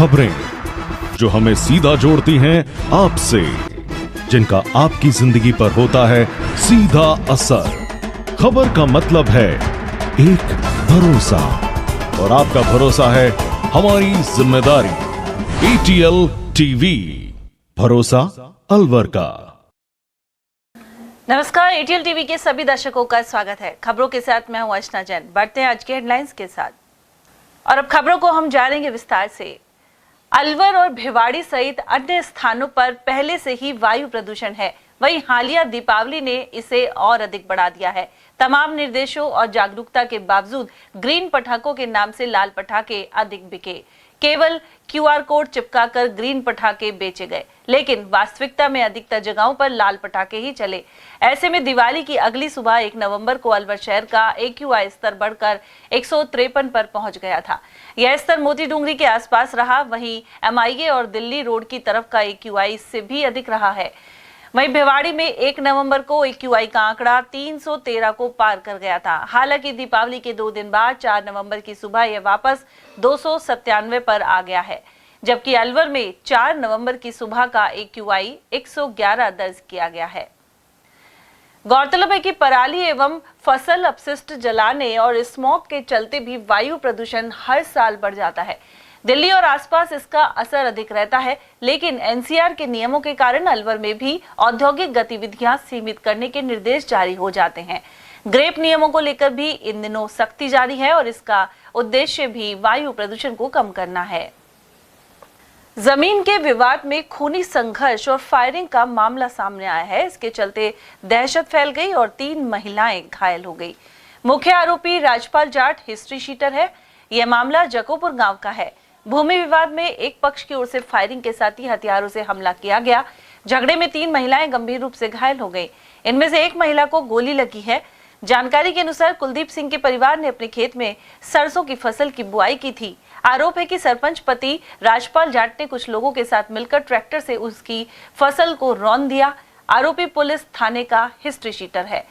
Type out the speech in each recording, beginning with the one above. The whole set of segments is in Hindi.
खबरें जो हमें सीधा जोड़ती हैं आपसे, जिनका आपकी जिंदगी पर होता है सीधा असर। खबर का मतलब है एक भरोसा, और आपका भरोसा है हमारी जिम्मेदारी। ATL टीवी, भरोसा अलवर का। नमस्कार, ATL टीवी के सभी दर्शकों का स्वागत है। खबरों के साथ मैं हूं अर्चना जैन। बढ़ते हैं आज के हेडलाइंस के साथ, और अब खबरों को हम जानेंगे विस्तार से। अलवर और भिवाड़ी सहित अन्य स्थानों पर पहले से ही वायु प्रदूषण है, वहीं हालिया दीपावली ने इसे और अधिक बढ़ा दिया है। तमाम निर्देशों और जागरूकता के बावजूद ग्रीन पटाखों के नाम से लाल पटाखे अधिक बिके। केवल QR कोड चिपकाकर ग्रीन पटाखे बेचे गए, लेकिन वास्तविकता में अधिकतर जगहों पर लाल पटाखे ही चले। ऐसे में दिवाली की अगली सुबह 1 नवंबर को अलवर शहर का AQI स्तर बढ़कर 153 पर पहुंच गया था। यह स्तर मोती डूंगरी के आसपास रहा, वहीं MIA और दिल्ली रोड की तरफ का AQI इससे भी अधिक रहा है। वहीं भिवाड़ी में 1 नवंबर को AQI का आंकड़ा 313 को पार कर गया था। हालांकि दीपावली के 2 दिन बाद 4 नवंबर की सुबह यह वापस 297 पर आ गया है, जबकि अलवर में 4 नवंबर की सुबह का AQI 111 दर्ज किया गया है। गौरतलब है कि पराली एवं फसल अपशिष्ट जलाने और स्मोक के चलते भी वायु प्रदूषण हर साल बढ़ जाता है। दिल्ली और आसपास इसका असर अधिक रहता है, लेकिन NCR के नियमों के कारण अलवर में भी औद्योगिक गतिविधियां सीमित करने के निर्देश जारी हो जाते हैं। ग्रेप नियमों को लेकर भी इन दिनों सख्ती जारी है, और इसका उद्देश्य भी वायु प्रदूषण को कम करना है। जमीन के विवाद में खूनी संघर्ष और फायरिंग का मामला सामने आया है। इसके चलते दहशत फैल गई और 3 महिलाएं घायल हो गई। मुख्य आरोपी राजपाल जाट हिस्ट्री शीटर है। यह मामला जकोपुर गांव का है। भूमि विवाद में एक पक्ष की ओर से फायरिंग के साथ ही हथियारों से हमला किया गया। झगड़े में 3 महिलाएं गंभीर रूप से घायल हो गई। इनमें से एक महिला को गोली लगी है। जानकारी के अनुसार कुलदीप सिंह के परिवार ने अपने खेत में सरसों की फसल की बुआई की थी। आरोप है कि सरपंच पति राजपाल जाट ने कुछ लोगों के साथ मिलकर ट्रैक्टर से उसकी फसल को रौंद दिया। आरोपी पुलिस थाने का हिस्ट्री शीटर है।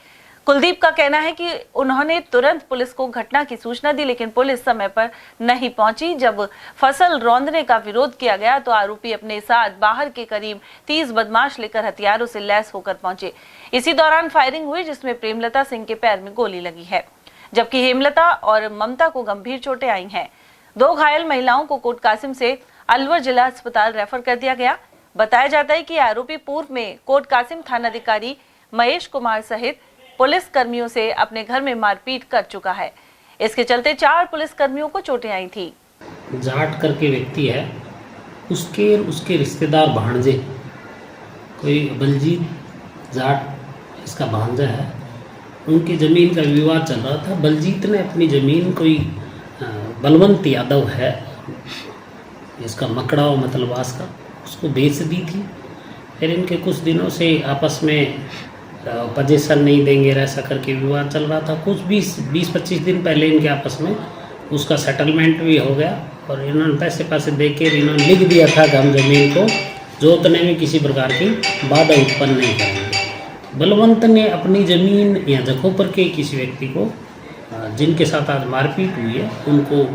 कुलदीप का कहना है कि उन्होंने तुरंत पुलिस को घटना की सूचना दी, लेकिन पुलिस समय पर नहीं पहुंची। जब फसल रौंदने का विरोध किया गया तो आरोपी अपने साथ बाहर के करीब 30 बदमाश लेकर हथियारों से लैस होकर पहुंचे। इसी दौरान फायरिंग हुई, जिसमें प्रेमलता सिंह के पैर में गोली लगी है, जबकि हेमलता और ममता को गंभीर चोटें आई हैं। 2 घायल महिलाओं को कोट कासिम से अलवर जिला अस्पताल रेफर कर दिया गया। बताया जाता है कि आरोपी पूर्व में कोट कासिम थानाधिकारी महेश कुमार सहित पुलिस कर्मियों से अपने घर में मारपीट कर चुका है। इसके चलते 4 पुलिस कर्मियों को चोटें आई थी। जाट करके व्यक्ति है, उसके रिश्तेदार भांजे, कोई बलजीत जाट इसका भांजा है, उनकी ज़मीन का विवाद चल रहा था। बलजीत ने अपनी ज़मीन कोई बलवंत यादव है, इसका मकड़ाव मतलबास का, उसको बेच दी थी। फिर इनके कुछ दिनों से आपस में पोजीशन नहीं देंगे ऐसा करके विवाद चल रहा था। कुछ 20-25 दिन पहले इनके आपस में उसका सेटलमेंट भी हो गया, और इन्होंने पैसे दे के इन्होंने लिख दिया था कि हम ज़मीन को जोतने में किसी प्रकार की बाधा उत्पन्न नहीं करेंगे। बलवंत ने अपनी ज़मीन या जखोपुर के किसी व्यक्ति को, जिनके साथ आज मारपीट हुई है, उनको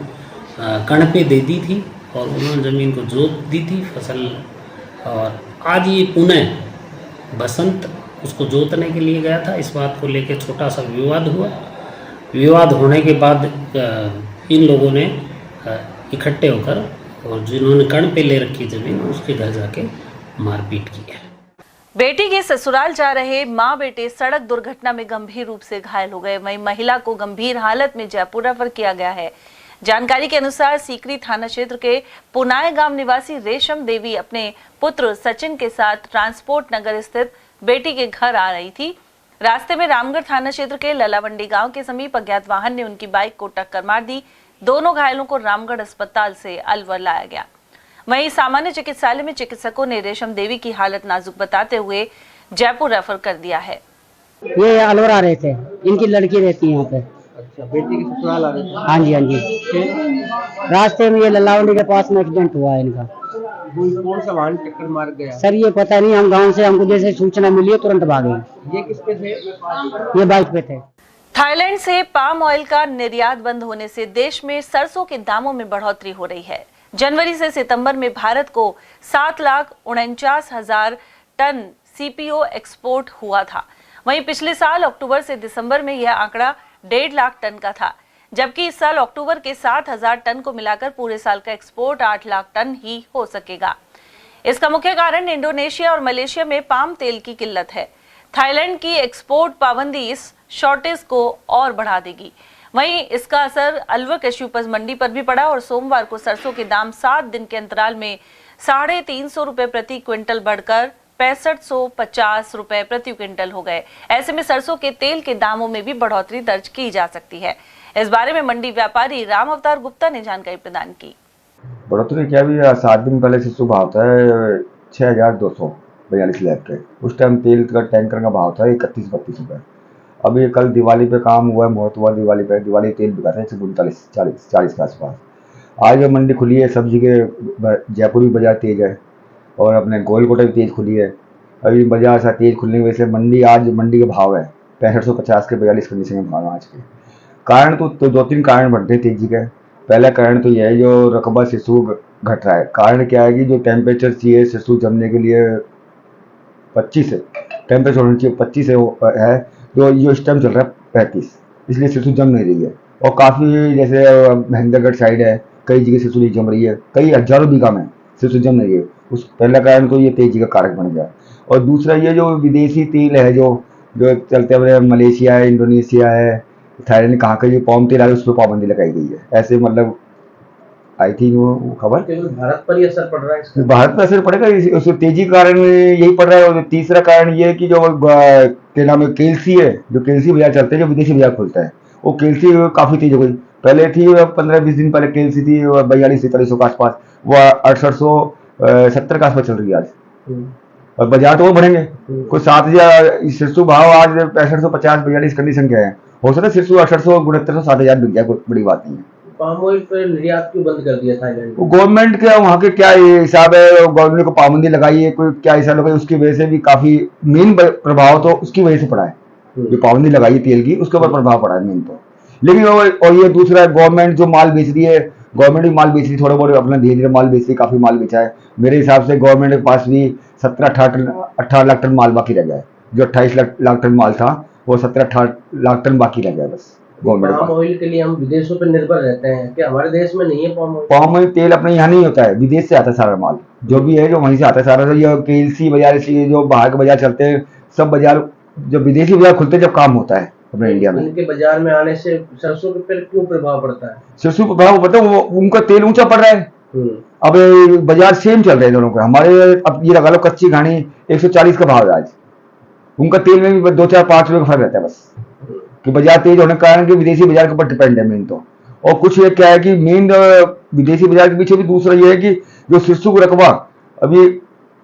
कणपे दे दी थी, और उन्होंने ज़मीन को जोत दी थी फसल। और आज ये पुनः बसंत उसको जोतने के लिए गया था। इस बात को लेकर छोटा सा विवाद हुआ। विवाद होने के बाद इन लोगों ने इकट्ठे होकर, और जिन्होंने कण पे ले रखी ज़मीन, उसके घर जाके मारपीट की है। बेटी के ससुराल जा रहे मां बेटे सड़क दुर्घटना में गंभीर रूप से घायल हो गए। वहीं महिला को गंभीर हालत में जयपुर रेफर किया गया है। जानकारी के अनुसार सीकरी थाना क्षेत्र के पुनाय गांव निवासी रेशम देवी अपने पुत्र सचिन के साथ ट्रांसपोर्ट नगर स्थित बेटी के घर आ रही थी। रास्ते में रामगढ़ थाना क्षेत्र के ललावंडी गांव के समीप अज्ञात वाहन ने उनकी बाइक को टक्कर मार दी। दोनों घायलों को रामगढ़ अस्पताल से अलवर लाया गया। वहीं सामान्य चिकित्सालय में चिकित्सकों ने रेशम देवी की हालत नाजुक बताते हुए जयपुर रेफर कर दिया है। ये अलवर आ रहे थे, इनकी लड़की रहती है यहाँ पे। अच्छा, बेटी के ससुराल आ रहे थे? हाँ जी हाँ जी। रास्ते में ये ललावंडी के पास में एक्सीडेंट हुआ है इनका। कौन सा वाहन टक्कर मार गया? सर ये पता नहीं, हम गांव से हमको जैसे सूचना मिली है तुरंत भागे। ये किस पे थे? ये बाइक पे थे। थाईलैंड से पाम ऑयल का निर्यात बंद होने से देश में सरसों के दामों में बढ़ोतरी हो रही है। जनवरी से सितंबर में भारत को 7,49,000 टन सीपीओ एक्सपोर्ट हुआ था। वहीं पिछले साल अक्टूबर से दिसंबर में यह आंकड़ा 1.5 लाख टन का था, जबकि इस साल अक्टूबर के 7,000 टन को मिलाकर पूरे साल का एक्सपोर्ट 8 लाख टन ही हो सकेगा। इसका मुख्य कारण इंडोनेशिया और मलेशिया में पाम तेल की किल्लत है। थाईलैंड की एक्सपोर्ट पाबंदी इस शॉर्टेज को और बढ़ा देगी। वहीं इसका असर अलवर कृषि उपज मंडी पर भी पड़ा और सोमवार को सरसों के दाम 7 दिन के अंतराल में 350 रुपए प्रति क्विंटल बढ़कर 6550 रुपए प्रति क्विंटल हो गए। ऐसे में सरसों के तेल के दामों में भी बढ़ोतरी दर्ज की जा सकती है। इस बारे में मंडी व्यापारी राम अवतार गुप्ता ने जानकारी प्रदान की। बढ़ोतरी क्या भी 7 दिन पहले से सुबह भाव था 6,242 लैब के। उस टाइम तेल का टैंकर का भाव था 31-32 रुपये। अभी कल दिवाली पे काम हुआ है, मुहूर्त हुआ दिवाली पे, दिवाली तेल बिका था 139-40 के आसपास। आज मंडी खुली है, सब जगह जयपुरी बाजार तेज है और अपने गोलकोटा भी तेज खुली है। अभी बाजार सा तेज खुलने की वजह से मंडी के भाव है 6550 के 42 कंडीशन में भाव आज के। कारण तो 2-3 कारण बढ़ते हैं तेजी के। पहला कारण तो यह है जो रकबा शिशु घट रहा है। कारण क्या है कि जो टेम्परेचर चाहिए शिशु जमने के लिए 25 है, टेम्परेचर होना चाहिए 25 है, तो ये इस टाइम चल रहा है 35, इसलिए शिशु जम नहीं रही है। और काफ़ी जैसे महेंद्रगढ़ साइड है, कई जगह शिशु नहीं जम रही है, कई हजारों बीघा में शिशु जम नहीं है। उस पहला कारण तो ये तेजी का कारक बन गया। और दूसरा ये जो विदेशी तेल है जो चलते हुए मलेशिया है, इंडोनेशिया है, थाईलैंड, कहाँ का जो पाम तेल है उस पर पाबंदी लगाई गई है। ऐसे मतलब आई थिंक वो खबर भारत पर ही असर पड़ रहा है इसका। भारत पर असर पड़ेगा, उस तेजी के कारण यही पड़ रहा है। और तीसरा कारण ये है कि जो क्या नाम है केलसी है, जो केलसी बाजार चलते हैं, जो विदेशी बाजार खुलता है, वो केलसी काफी तेज हो गई। पहले थी 15-20 दिन पहले केलसी थी 42-43 के आसपास, वो 6870 के आसपास चल रही है आज। और बाजार तो वो बढ़ेंगे, कोई 7,000 शीर्षु भाव आज 6550-42 कंडीशन क्या है, हो सकता है शीर्षु 6800-6900-7000 बिक जाए, कोई बड़ी बात नहीं है। पाम ऑयल पर निर्यात क्यों बंद कर दिया थाईलैंड? गवर्नमेंट का वहाँ के क्या हिसाब है, गवर्नमेंट को पाबंदी लगाई है, कोई क्या हिसाब लगाई, उसकी वजह से भी काफी मेन प्रभाव तो उसकी वजह से पड़ा है। जो पाबंदी लगाई है तेल की, उसके ऊपर प्रभाव पड़ा है मेन तो। लेकिन और ये दूसरा गवर्नमेंट जो माल बेच रही है, गवर्नमेंट भी माल बेच रही है, थोड़ा बहुत अपना धीरे धीरे माल बेच रही है, काफी माल बेचा है। मेरे हिसाब से गवर्नमेंट के पास भी 17-18 लाख टन माल बाकी रह गया है। जो 28 लाख टन माल था वो 17-18 लाख टन बाकी रह गया बस गवर्नमेंट। पाम ऑयल के लिए हम विदेशों पर निर्भर रहते हैं, क्या हमारे देश में नहीं है पाम ऑयल? पाम ऑयल तेल अपने यहाँ नहीं होता है, विदेश से आता है सारा माल, जो भी है जो वहीं से आता है सारा। ये केलसी बाजार, इसलिए जो बाहर के बाजार चलते हैं, सब बाजार जो विदेशी बाजार खुलते हैं जब काम होता है अपने इंडिया में। इनके बाजार में आने से सरसों के पर क्यों प्रभाव पड़ता है? सरसों प्रभाव पड़ता है, उनका तेल ऊंचा पड़ रहा है। अब बाजार सेम चल रहे हैं दोनों के। हमारे अब ये लगा लो कच्ची घानी 140 का भाव है आज, उनका तेल में भी 2-4-5 रुपए का फर्क रहता है बस, कि बाजार तेज होने के कारण कि विदेशी बाजार के ऊपर डिपेंड है मेन तो। और कुछ ये क्या है कि मेन विदेशी बाजार के पीछे भी दूसरा ये है कि जो शिशु को रकबा अभी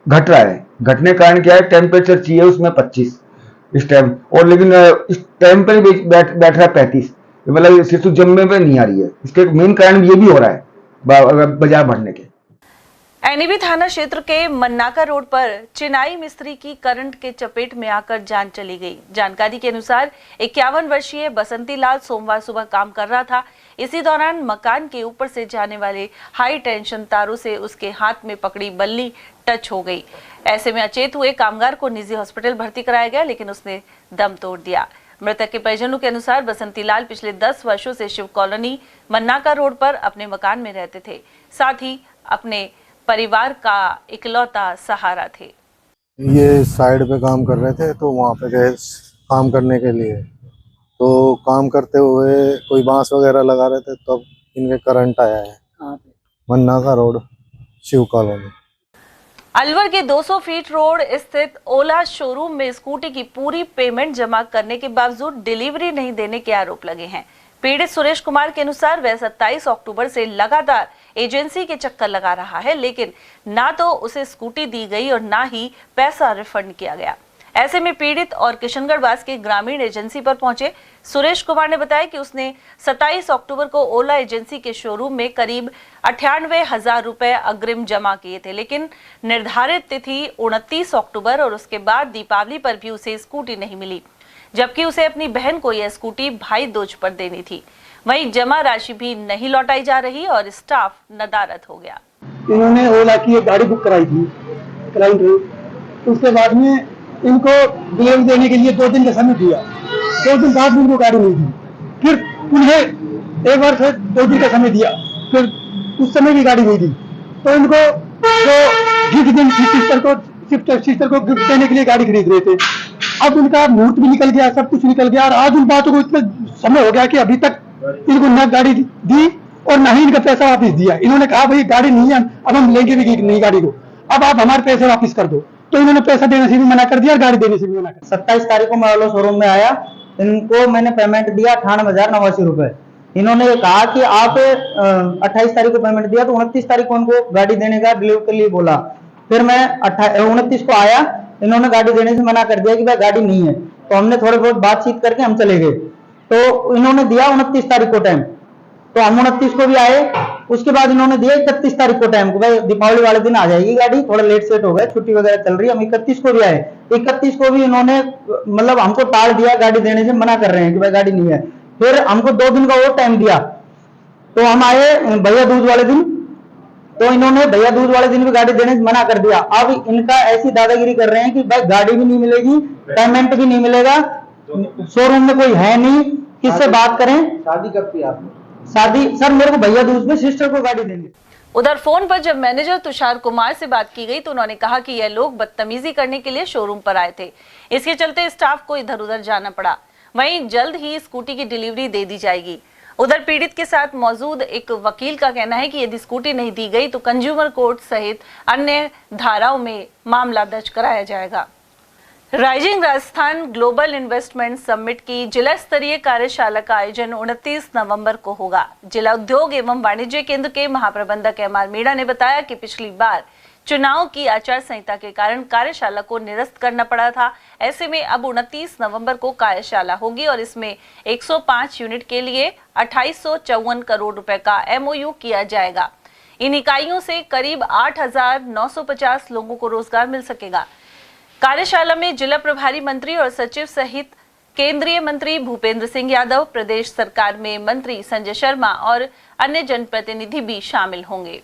घट रहा है, घटने के कारण क्या है, टेम्परेचर चाहिए उसमें 25 इस टाइम, और लेकिन इस टाइम पर बैठ रहा है 35, मतलब शिशु जमने पे नहीं आ रही है। इसके मेन कारण ये भी हो रहा है बाजार बढ़ने के। एनईबी थाना क्षेत्र के मन्नाका रोड पर चिनाई मिस्त्री की करंट के चपेट में आकर जान चली गई। जानकारी के अनुसार 51 वर्षीय बसंती लाल सोमवार सुबह काम कर रहा था। इसी दौरान मकान के ऊपर से जाने वाले हाई टेंशन तारों से उसके हाथ में पकड़ी बल्ली टच हो गई। ऐसे में अचेत हुए कामगार को निजी हॉस्पिटल भर्ती कराया गया, लेकिन उसने दम तोड़ दिया। मृतक के परिजनों के अनुसार बसंती लाल पिछले 10 वर्षों से शिव कॉलोनी मन्नाका रोड पर अपने मकान में रहते थे, साथ ही अपने परिवार का इकलौता सहारा थे। ये साइड पे काम कर रहे थे, तो वहाँ पे गए काम करने के लिए, तो काम करते हुए कोई बांस वगैरह लगा रहे थे, तब इनके करंट आया है। मन्नाका रोड शिव कॉलोनी। अलवर के 200 फीट रोड स्थित ओला शोरूम में स्कूटी की पूरी पेमेंट जमा करने के बावजूद डिलीवरी नहीं देने के आरोप लगे हैं। पीड़ित सुरेश कुमार के अनुसार वह 27 अक्टूबर से लगातार एजेंसी के चक्कर लगा रहा है, लेकिन ना तो उसे स्कूटी दी गई और ना ही पैसा रिफंड किया गया। ऐसे में पीड़ित और किशनगढ़ वास के ग्रामीण एजेंसी पर पहुंचे। सुरेश कुमार ने बताया कि उसने 27 अक्टूबर को ओला एजेंसी के शोरूम में करीब 98,000 रुपए अग्रिम जमा किए थे, लेकिन निर्धारित तिथि 29 अक्टूबर और उसके बाद दीपावली पर भी उसे स्कूटी नहीं मिली, जबकि उसे अपनी बहन को यह स्कूटी भाई दूज पर देनी थी। वहीं जमा राशि भी नहीं लौटाई जा रही और स्टाफ नदारद हो गया। इन्होंने ओला की एक गाड़ी बुक कराई थी क्लाइंट ने, उसके बाद में इनको डिलीवरी देने के लिए 2 दिन का समय दिया। 2 दिन बाद में इनको गाड़ी नहीं दी, फिर उन्हें एक बार फिर 2 दिन का समय दिया, फिर उस समय भी गाड़ी नहीं दी। तो इनको जो गिफ्ट दिन सिस्टर को गिफ्ट देने के लिए गाड़ी खरीद रहे थे, अब उनका मुहूर्त भी निकल गया, सब कुछ निकल गया और आज उन बातों को इतना समय हो गया कि अभी तक इनको न गाड़ी दी और न ही इनका पैसा वापस दिया। इन्होंने कहा भाई गाड़ी नहीं है, अब हम लेंगे भी नहीं गाड़ी को, अब आप हमारे पैसे वापस कर दो। तो इन्होंने पैसा देने से भी मना कर दिया और गाड़ी देने से भी मना कर दिया। 27 तारीख को मैं शोरूम में आया, इनको मैंने पेमेंट दिया 98,089 रुपए। इन्होंने कहा कि आप 28 तारीख को पेमेंट दिया, तो 29 तारीख को उनको गाड़ी देने का डिलीवर के लिए बोला। फिर मैं 29 को आया, इन्होंने गाड़ी देने से मना कर दिया कि भाई गाड़ी नहीं है। तो हमने थोड़े बहुत बातचीत करके हम चले गए। तो इन्होंने दिया 29 तारीख को टाइम, तो हम 29 को भी आए। उसके बाद इन्होंने दिया 31 तारीख को टाइम को, भाई दीपावली वाले दिन आ जाएगी गाड़ी, थोड़ा लेट सेट हो गया, छुट्टी वगैरह चल रही है। हम 31 को भी आए, 31 को भी इन्होंने मतलब हमको टाल दिया, गाड़ी देने से मना कर रहे हैं कि भाई गाड़ी नहीं है। फिर हमको 2 दिन का और टाइम दिया, तो हम आए भैया दूज वाले दिन, तो इन्होंने भैया दूज वाले दिन भी गाड़ी देने से मना कर दिया। अब इनका ऐसी दादागिरी कर रहे हैं कि भाई गाड़ी भी नहीं मिलेगी, पेमेंट भी नहीं मिलेगा, शोरूम में कोई है नहीं, किससे बात करें। शादी कब की आपने? शादी सर मेरे को भैया दूज में सिस्टर को गाड़ी देंगे। उधर फोन पर जब मैनेजर तुषार कुमार से बात की गई तो उन्होंने कहा कि यह लोग बदतमीजी करने के लिए शोरूम पर आए थे, इसके चलते स्टाफ को इधर उधर जाना पड़ा। वहीं जल्द ही स्कूटी की डिलीवरी दे दी जाएगी। उधर पीड़ित के साथ मौजूद एक वकील का कहना है कि यदि स्कूटी नहीं दी गई तो कंज्यूमर कोर्ट सहित अन्य धाराओं में मामला दर्ज कराया जाएगा। Rising Rajasthan global investment summit की जिला स्तरीय कार्यशाला का आयोजन 29 नवंबर को होगा। जिला उद्योग एवं वाणिज्य केंद्र के महाप्रबंधक एमआर मीणा ने बताया कि पिछली बार चुनाव की आचार संहिता के कारण कार्यशाला को निरस्त करना पड़ा था। ऐसे में अब 29 नवंबर को कार्यशाला होगी और इसमें 105 यूनिट के लिए 2854 करोड़ रुपए का MOU किया जाएगा। इन इकाइयों से करीब 8,950 लोगों को रोजगार मिल सकेगा। कार्यशाला में जिला प्रभारी मंत्री और सचिव सहित केंद्रीय मंत्री भूपेंद्र सिंह यादव, प्रदेश सरकार में मंत्री संजय शर्मा और अन्य जनप्रतिनिधि भी शामिल होंगे।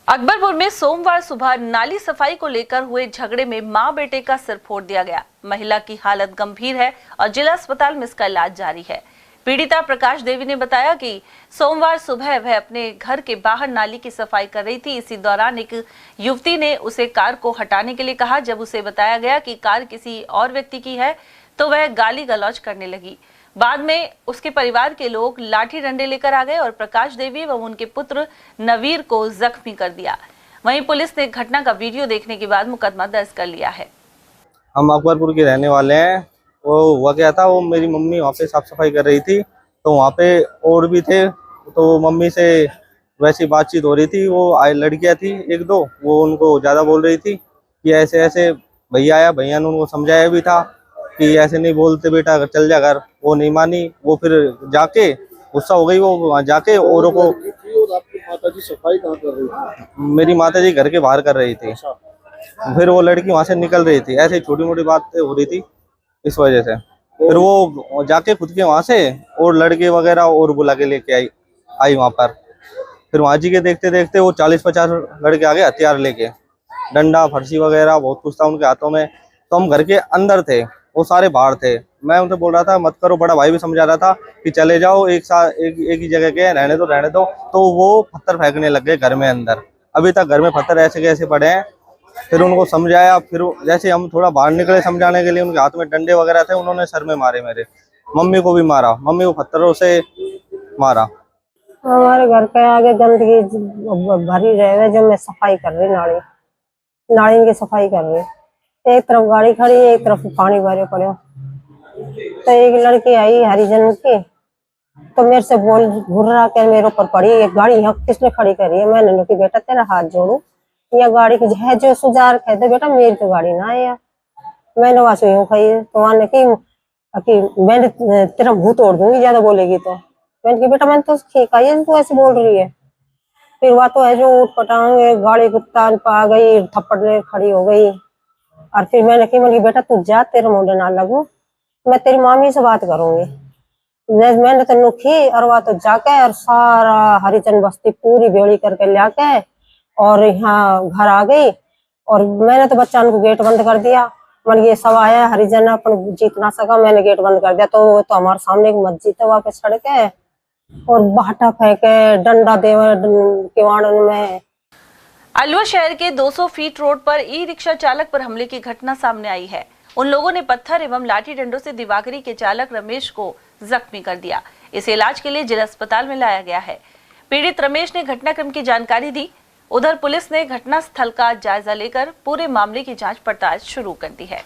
अकबरपुर में सोमवार सुबह नाली सफाई को लेकर हुए झगड़े में मां बेटे का सिर फोड़ दिया गया। महिला की हालत गंभीर है और जिला अस्पताल में इसका इलाज जारी है। पीड़िता प्रकाश देवी ने बताया कि सोमवार सुबह वह अपने घर के बाहर नाली की सफाई कर रही थी। इसी दौरान एक युवती ने उसे कार को हटाने के लिए कहा। जब उसे बताया गया कि कार किसी और व्यक्ति की है तो वह गाली गलौज करने लगी। बाद में उसके परिवार के लोग लाठी डंडे लेकर आ गए और प्रकाश देवी व उनके पुत्र नवीर को जख्मी कर दिया। वहीं पुलिस ने घटना का वीडियो देखने के बाद मुकदमा दर्ज कर लिया है। हम अकबरपुर के रहने वाले हैं। वो हुआ क्या था, वो मेरी मम्मी वहाँ पे साफ सफाई कर रही थी, तो वहाँ पे और भी थे, तो मम्मी से वैसी बातचीत हो रही थी। वो लड़कियाँ थी 1-2, वो उनको ज़्यादा बोल रही थी कि ऐसे ऐसे। भैया आया, भैया ने उनको समझाया भी था कि ऐसे नहीं बोलते बेटा, अगर चल जा घर। वो नहीं मानी, वो फिर जाके गुस्सा हो गई, वो वहाँ जाके औरों को। आपकी माताजी सफाई कहाँ कर रही थी? मेरी माताजी घर के बाहर कर रही थी। फिर वो लड़की वहाँ से निकल रही थी, ऐसे छोटी मोटी बातें हो रही थी, इस वजह से फिर वो जाके खुद के वहाँ से और लड़के वगैरह और बुला के लेके आई वहाँ पर। फिर वहाँ जी के देखते देखते वो 40-50 लड़के आ गए हथियार लेके, डंडा फरसी वगैरह बहुत कुछ था उनके हाथों में। तो हम घर के अंदर थे, वो सारे बाहर थे। मैं उनसे बोल रहा था मत करो, बड़ा भाई भी समझा रहा था कि चले जाओ, एक साथ एक ही जगह के रहने दो। तो वो पत्थर फेंकने लग गए घर में अंदर। अभी तक घर में पत्थर ऐसे कैसे पड़े हैं। फिर उनको समझाया, फिर जैसे हम थोड़ा बाहर निकले समझाने के लिए, उनके हाथ में डंडे वगैरह थे, उन्होंने सर में मारे, मेरे मम्मी को भी मारा, मम्मी को पत्थरों से मारा। हमारे घर के आगे गंदगी भरी रहे, जो मैं सफाई कर रही, नाली की सफाई कर रही। एक तरफ गाड़ी खड़ी, एक तरफ पानी भरे पड़े। तो एक लड़की आई हरिजन की, तो मेरे से बोल घुर्रा के मेरे ऊपर पड़ी, एक गाड़ी यहाँ किसने खड़ी करी है। मैंने कहा कि बेटा तेरा हाथ जोड़ू, या गाड़ी की है जो सुजार कह दे, बेटा मेरी तो गाड़ी ना है। मैंने वहां से यूं खाई, तो वहां कि मैंने तेरा मुंह तोड़ दूंगी ज्यादा बोलेगी तो। मैंने कहा बेटा मैंने तो ठीक है, तू ऐसे बोल रही है। फिर वह तो है जो उठ पटांगे, गाड़ी कुत्ता पा गई, थप्पड़ ले खड़ी हो गई। और फिर मैंने कहा बेटा तू जा, तेरे मुंडे ना लगू, मैं तेरी मामी से बात करूंगी। मैंने तो नुखी और वह तो जाके और सारा हरिजन बस्ती पूरी बेड़ी करके लाके और यहाँ घर आ गई। और मैंने तो बच्चा को गेट बंद कर दिया। मन ये सब आया हरिजन अपन जीत ना सका, मैंने गेट बंद कर दिया। तो हमारे सामने एक मस्जिद है, वहाँ पे सड़क है और बाटा फेंके, डंडा दे किवाड़न में। अलवर शहर के 200 फीट रोड पर ई रिक्शा चालक पर हमले की घटना सामने आई है। उन लोगों ने पत्थर एवं लाठी डंडों से दिवाकरी के चालक रमेश को जख्मी कर दिया। इसे इलाज के लिए जिला अस्पताल में लाया गया है। पीड़ित रमेश ने घटनाक्रम की जानकारी दी। उधर पुलिस ने घटना स्थल का जायजा लेकर पूरे मामले की जांच पड़ताल शुरू कर दी है।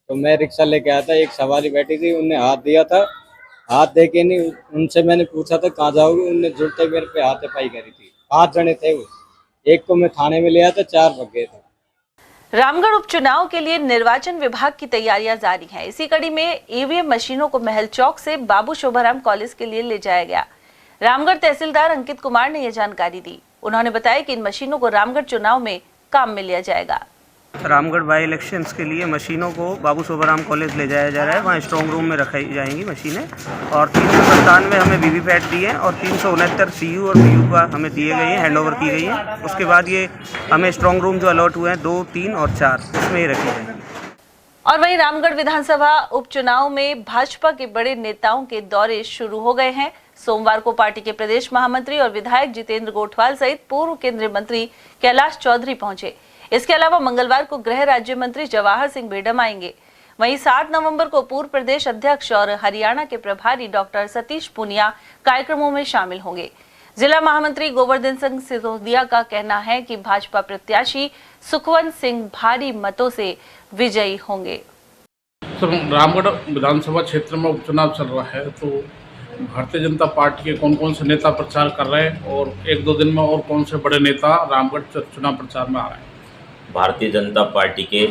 तो मैं रिक्शा लेके आया था, एक सवारी बैठी थी, उनने हाथ दिया था। हाथ दे के नहीं, उनसे मैंने पूछा था कहाँ जाओगे, उनने जुड़ते मेरे पे हाथापाई करी थी। 5 जने थे वो, एक को मैं थाने में ले आया था, 4 भग गए थे। रामगढ़ उपचुनाव के लिए निर्वाचन विभाग की तैयारियां जारी हैं। इसी कड़ी में ईवीएम मशीनों को महल चौक से बाबू शोभाराम कॉलेज के लिए ले जाया गया। रामगढ़ तहसीलदार अंकित कुमार ने यह जानकारी दी। उन्होंने बताया कि इन मशीनों को रामगढ़ चुनाव में काम में लिया जाएगा। रामगढ़ बाई इलेक्शंस के लिए मशीनों को बाबू शोभाराम कॉलेज ले जाया जा रहा है। वहाँ स्ट्रॉन्ग रूम में रखाई जाएंगी मशीनें। और 397 हमें वीवीपैट दिए हैं और 369 सीयू और पीयू का हमें दिए गए हैं, हैंडओवर की गई है। उसके बाद ये हमें स्ट्रॉन्ग रूम जो अलॉट हुए हैं 2, 3 और 4 उसमें ही रखी जाएंगी। और वहीं रामगढ़ विधानसभा उपचुनाव में भाजपा के बड़े नेताओं के दौरे शुरू हो गए हैं। सोमवार को पार्टी के प्रदेश महामंत्री और विधायक जितेंद्र गोठवाल सहित पूर्व केंद्रीय मंत्री कैलाश चौधरी पहुंचे। इसके अलावा मंगलवार को गृह राज्य मंत्री जवाहर सिंह बेडम आएंगे। वहीं 7 नवंबर को पूर्व प्रदेश अध्यक्ष और हरियाणा के प्रभारी डॉक्टर सतीश पूनिया कार्यक्रमों में शामिल होंगे। जिला महामंत्री गोवर्धन सिंह सिसोदिया का कहना है कि भाजपा प्रत्याशी सुखवंत सिंह भारी मतों से विजयी होंगे। रामगढ़ विधानसभा क्षेत्र में उपचुनाव चल रहा है, तो भारतीय जनता पार्टी के कौन कौन से नेता प्रचार कर रहे हैं और 1-2 दिन में और कौन से बड़े नेता रामगढ़ चुनाव प्रचार में आ रहे हैं? भारतीय जनता पार्टी के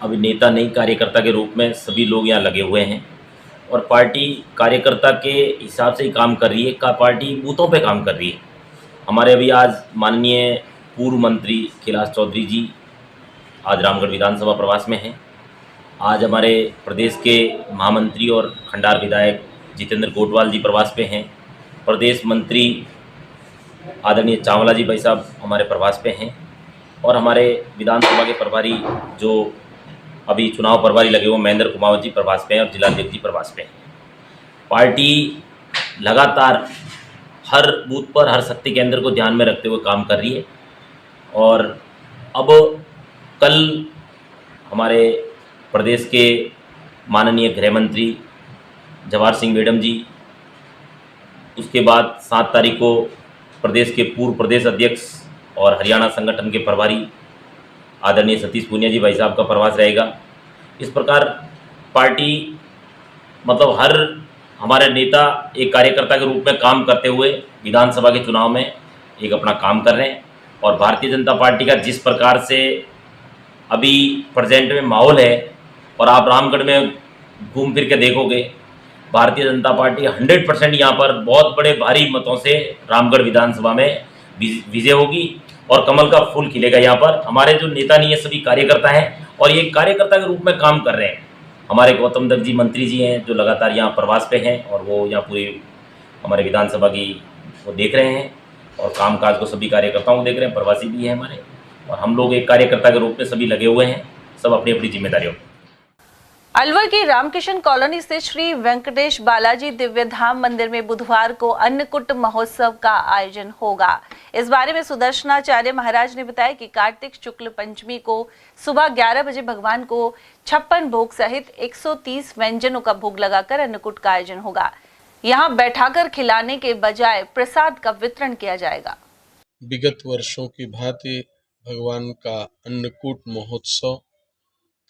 अभी नेता नहीं, कार्यकर्ता के रूप में सभी लोग यहाँ लगे हुए हैं और पार्टी कार्यकर्ता के हिसाब से ही काम कर रही है। पार्टी बूथों पे काम कर रही है। हमारे अभी आज माननीय पूर्व मंत्री कैलाश चौधरी जी आज रामगढ़ विधानसभा प्रवास में हैं। आज हमारे प्रदेश के महामंत्री और खंडार विधायक जितेंद्र गोठवाल जी प्रवास पे हैं। प्रदेश मंत्री आदरणीय चावला जी भाई साहब हमारे प्रवास पे हैं और हमारे विधानसभा के प्रभारी जो अभी चुनाव प्रभारी लगे हुए महेंद्र कुमावत जी प्रवास पे हैं और जिलाध्यक्ष जी प्रवास पे हैं। पार्टी लगातार हर बूथ पर, हर शक्ति केंद्र को ध्यान में रखते हुए काम कर रही है और अब कल हमारे प्रदेश के माननीय गृह मंत्री जवाहर सिंह बेडम जी, उसके बाद 7 तारीख को प्रदेश के पूर्व प्रदेश अध्यक्ष और हरियाणा संगठन के प्रभारी आदरणीय सतीश पूनिया जी भाई साहब का प्रवास रहेगा। इस प्रकार पार्टी मतलब हर हमारे नेता एक कार्यकर्ता के रूप में काम करते हुए विधानसभा के चुनाव में एक अपना काम कर रहे हैं और भारतीय जनता पार्टी का जिस प्रकार से अभी प्रेजेंट में माहौल है और आप रामगढ़ में घूम फिर के देखोगे, भारतीय जनता पार्टी 100% यहाँ पर बहुत बड़े भारी मतों से रामगढ़ विधानसभा में विजय होगी और कमल का फूल खिलेगा। यहाँ पर हमारे जो नेता नहीं है सभी कार्यकर्ता हैं और ये कार्यकर्ता के रूप में काम कर रहे हैं। हमारे गौतम दत्त जी मंत्री जी हैं जो लगातार यहाँ प्रवास पे हैं और वो यहाँ पूरी हमारे विधानसभा की वो देख रहे हैं और कामकाज को सभी कार्यकर्ताओं को देख रहे हैं। प्रवासी भी हैं हमारे और हम लोग एक कार्यकर्ता के रूप में सभी लगे हुए हैं, सब अपनी अपनी जिम्मेदारियों। अलवर की रामकिशन कॉलोनी स्थित श्री वेंकटेश बालाजी दिव्य धाम मंदिर में बुधवार को अन्नकूट महोत्सव का आयोजन होगा। इस बारे में सुदर्शनाचार्य महाराज ने बताया कि कार्तिक शुक्ल पंचमी को सुबह 11 बजे भगवान को 56 भोग सहित 130 व्यंजनों का भोग लगाकर अन्नकूट का आयोजन होगा। यहाँ बैठाकर खिलाने के बजाय प्रसाद का वितरण किया जाएगा। विगत वर्षों की भांति भगवान का अन्नकूट महोत्सव